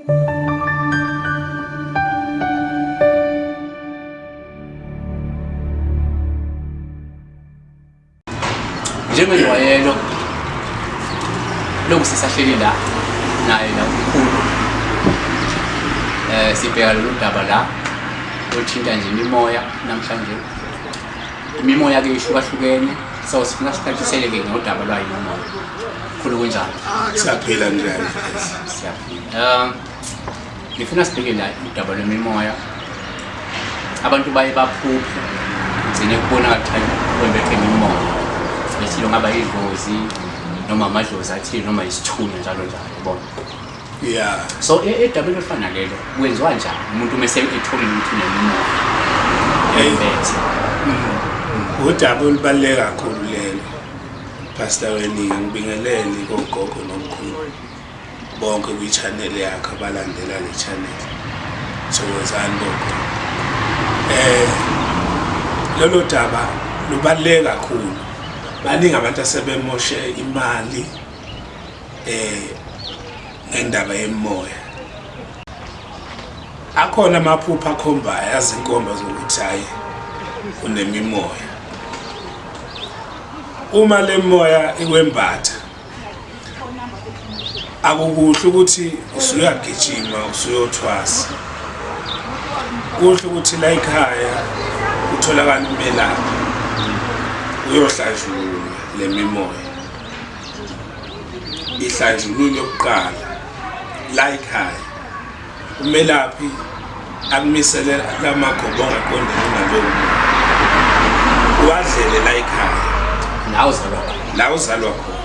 Njengejwayelo lokusisahleli la naye la Mkhulu sibheka lolu daba la oluthinta nje imimoya namhlanje. Imimoya ke ihlukahlukene, so sifuna sicaciseleke ngodaba lwayo imimoya. Mkhulu kunjani? Siyaphila njani? Siyaphila. Ngifuna sibheke la udaba lwemimoya. Abantu baye baphuphe gcine kubona kathani wembethwe imimoya. Besilo ngaba idlozi noma amadlozi athile noma isithunywa njalo njalo yabona. Yeah. So edabeni efana lelo kwenziwa njani umuntu mase ethola ukuthi nemimoya eyibethe? Udaba olubaluleke kakhulu lelo. Pastor Weninga ngibingelele kogogo nomkhulu bonke kwi-channel yakhe abalandela le channel. Thokozani lokho. Lolo daba lubaluleke kakhulu. Baningi abantu asebemoshe imali ngendaba yemoya. Akhona amaphupho akhombayo azinkomba zokuthi hayi unemimoya. Uma le moya ikwembatha akukuhle ukuthi usuyagijima usuyothwasa. Kuhle ukuthi la ekhaya utholakala umelaphi uyohlanjululwa le mimoya. Ihlanjululo yokuqala la ekhaya umelaphi akumisele lamagobongo aqondene nalowo uwadlele la ekhaya la uzalwa khona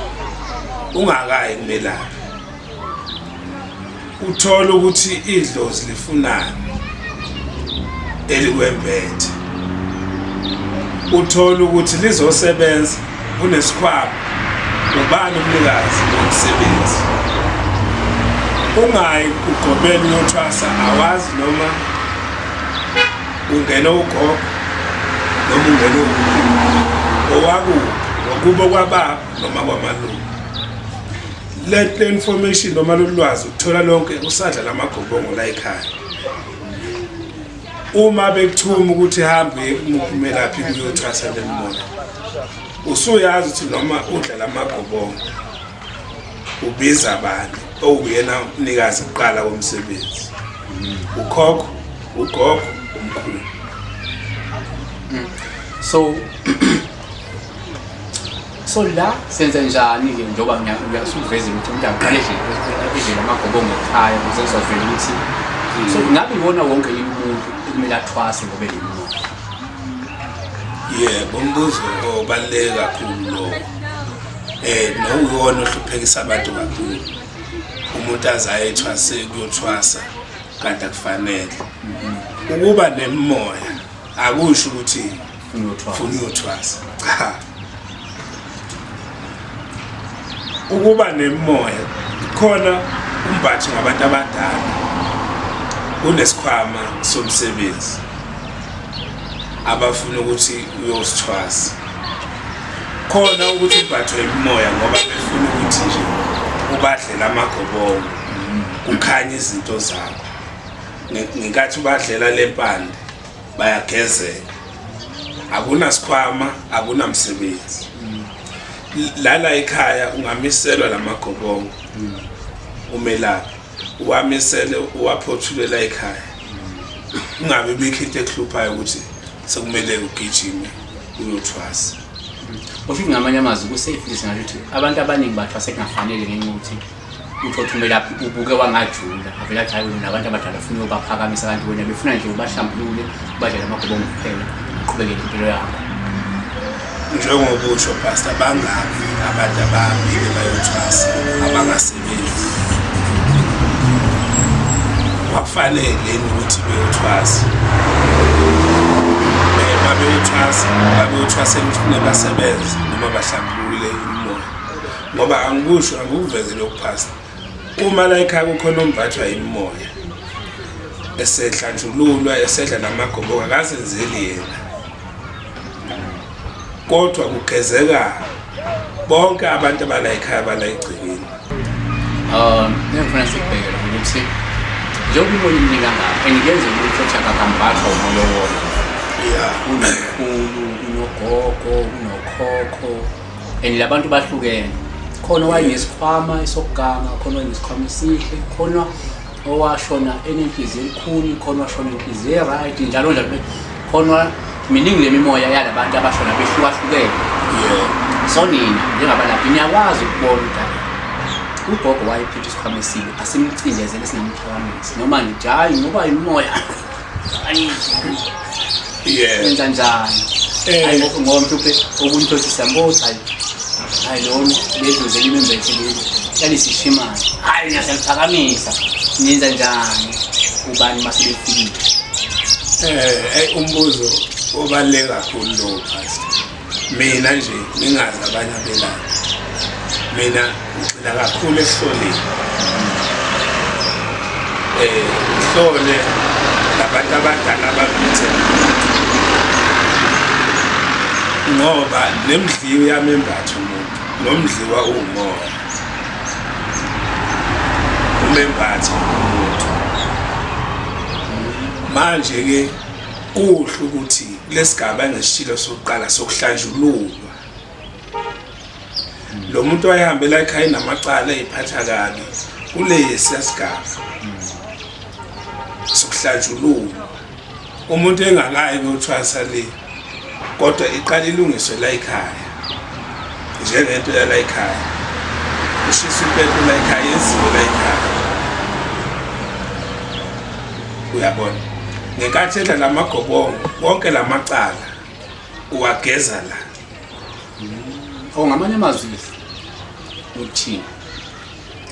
ungakayi kumelaphi uthola ukuthi idlozi lifunani elikwembethe. Uthola ukuthi lizosebenza kunesikhwama ubani umnikazi womsebenzi. Ungayi ugqobela uyothwasa awazi noma ungena ugogo noma ungena owakubo wakubo kwababa noma kwamalungu. Le information noma lolwazi uthola lonke usadla lamagobongo la ekhaya. Uma bekuthuma ukuthi hambe umelaphi uyothwasa lemimoya usuyazi ukuthi noma udla lamagobongo ubiza abantu okuyena umnikazi kuqala komsebenzi. Ukhokho, ugogo, umkhulu. So la senze njani ke njoba ngiyasuveza ukuthi umuntu aqale edle lamagobongo ekhaya ukuze kuzovela ukuthi so ngabe ngibona wonke umuntu kumele athwase ngoba elimoya. Yebo, umbuzo obaluleke kakhulu lo. Nowona ohluphekisa abantu kakhulu. Umuntu azayethwase kuyothwasa kanti akufanele. Ukuba nemimoya akusho ukuthi ufuna uyothwasa. Cha. Ukuba nemimoya khona umbathi ngabantu abadala unesikhwama somsebenzi abafuna ukuthi uyosithwasa. Khona ukuthi umbathwe imimoya ngoba befuna ukuthi nje ubadlela amagobongo kukhanya izinto zakho. Ngikathi ubadlela lempande bayagezeka. Akunasikhwama, akunamsebenzi. Lala ekhaya ungamiselwa lamagobongo. Umelaphi uwamisele uwaphothulela ekhaya. Ungabe bikho into ekuhluphayo ukuthi sekumele ugijime uyothwasa. Okusho ngamanye amazwi kusafety singathi abantu abaningi bathwasa kungafanele ngenxa ukuthi uthothi umelaphi ubuke wangajula avela athi hayi nabantu abadala ufuna ukubaphakamisa abantu wena befuna nje ubahlambulule ubadlela amagobongo kuphela uqhubekele impilo yakho. Njengoba usho pastor bangaki abantu ababili bayothwasa abangasebenzi. Akufanele ukuthi beyothwasa. Bayothwasa ukuthi basebenze noma bahlambulule imimoya. Ngoba angikusho angikuveze lokho pastor. Uma la ekhaya kukhona umbathwa imimoya esehlanjululwa esedla namagobongo akazenzeli yena. Kodwa kugezeka bonke abantu abala ekhaya bala egcikeni. Ngifuna sibheke ukuthi njengoba umoya umningi kangaka and kuyenza ukuthi othaka kambathwa umoya wonke. Unokhulu, unogogo, unokhokho and labantu bahlukene. Khona owayenesikhwama esokuganga, khona owayenesikhwama esihle, khona owashona enenhliziyo elikhuni, khona washona enhliziyo right njalo njalo. Khona miningi lemimoya yalabantu abashona behlukahlukene. So nina njengabalaphi niyakwazi ukubona ukuthi ugogo wayephethe isikhwama esibi asimcindezele sinamthakamisi noma nje hayi ngoba imimoya yenza njani hayi ngoba mhlawumbe okunye uthi siyambotha hayi lo leduze limembethe leli yalisishimana hayi niyasiphakamisa nenza njani ubani masebefikile. Umbuzo obaluleke kakhulu lo pastor. Mina nje ningazi abanye abelaphi. Mina ngicina kakhulu esihloleni. Hlole labantu abadala abaphethe ngoba nemdliwa yamembatha umuntu nomdliwa umoya. Umembatha umuntu. Manje ke kuhle ukuthi lesigaba engisishilo sokuqala sokuhlanjululwa. Lo muntu wayehambela ekhaya namacala eziphatha kabi kulesi sigaba sokuhlanjululwa. Umuntu engakayi ngothwasa le kodwa iqala ilungiswe la ekhaya njengento yala ekhaya ushisa impethu la ekhaya yenziwe la ekhaya. Uyabona ngenkathi edla lamagobongo wonke lamacala uwageza la. Ngamanye amazwi uthi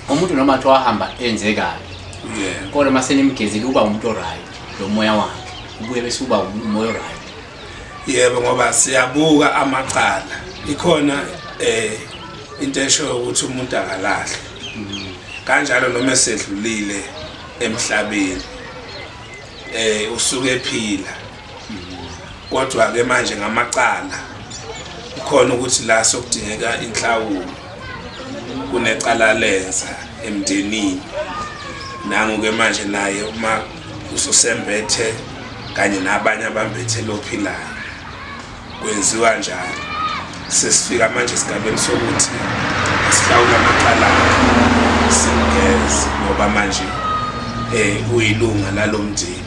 umuntu noma athi wahamba enze kabi kodwa mase nimgezile uba umuntu oright lo moya wakhe ubuye bese uba umoya oright. Yebo ngoba siyabuka amacala ikhona into esho ukuthi umuntu akalahle kanjalo noma esedlulile emhlabeni usuke ephila kodwa ke manje ngamacala khona ukuthi la sokudingeka inhlawulo kunecala lenza emndenini nangu ke manje naye uma ususembethe kanye nabanye abambethe lophilayo kwenziwa njalo. Sesifika manje esigabeni sokuthi asihlawula amacala simgeze ngoba manje uyilunga lalomndeni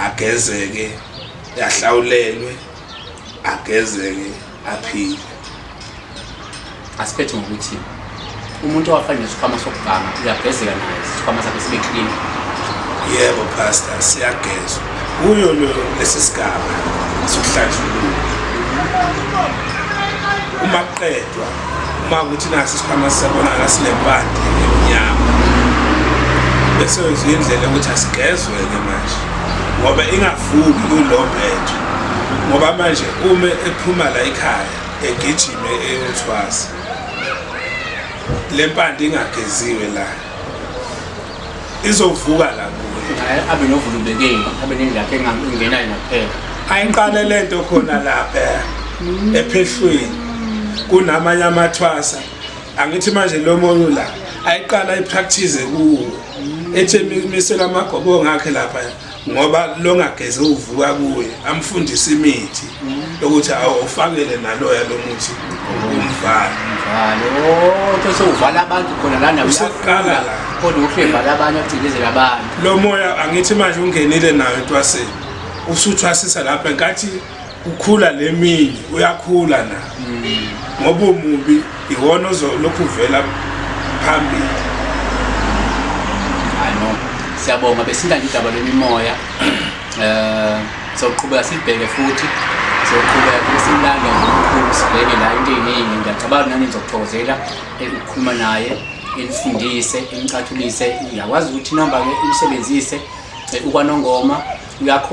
agezeke yahlawulelwe agezeke aphile. Asiphethe ngokuthi umuntu owafanya isikhwama sokuganga uyagezeka naye isikhwama sakhe sibe clean. Yebo pastor siyagezwa kuyo lesi sigaba sokuhlanjululwa. Uma qedwa uma ukuthi nasi isikhwama sisabonakala sinempande emnyama bese wenziwe indlela ukuthi asigezwe ke manje ngoba ingavuki kulobhetho ngoba manje uma ephuma la ekhaya egijime uthwase lempande ingageziwe la izovuka la kuwe abe novulubekeni abe nendlakhe engenayo ngaphela. Ayiqale lento khona lapha ephehlweni kunamanye amathwasa angithi manje lo moyo la ayiqala ipractice kuwo ethe misela amagobongo akhe lapha ngoba longageze uvuka kuye amfundisa imithi ukuthi awufakele naloya lo muthi umvalo ukuthi uvala abantu khona lana usaqala la kodwa uhlebhala abanye acindezela abantu. Lo moya angithi manje ungenile nayo entwaseni usuthwasisa lapha enkathi ukhula leminye uyakhula na ngoba umubi iwona ozolokhu uvela phambili. Hayi siyabonga besinda nje udaba lwemimoya soqhubeka sibheke futhi soqhubeka simlanda ngokukhulu sibheke la into eyiningi ngiyacabanga nani nizokuthokozela ukukhuluma naye elifundise imcathulise yakwazi ukuthi namba ke imsebenzise ukwanongoma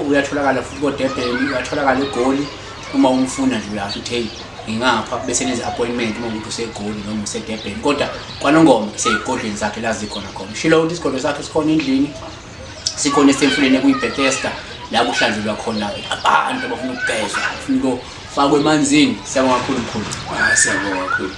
uyatholakala futhi kodebheni uyatholakala eGoli uma umfuna nje uyasho ukuthi hey ngingapha bese neze appointment uma umuntu useGoli noma useDebheni kodwa kwanongoma seyigodleni zakhe la zikhona khona shilo ukuthi isigodi sakhe sikhona endlini sikhona esemfuleni kuyiBethesda la kuhlanjulwa khona abantu abafuna ukugezwa ufuna ukufakwa emanzini. Siyabonga kakhulu mkhulu. Siyabonga kakhulu.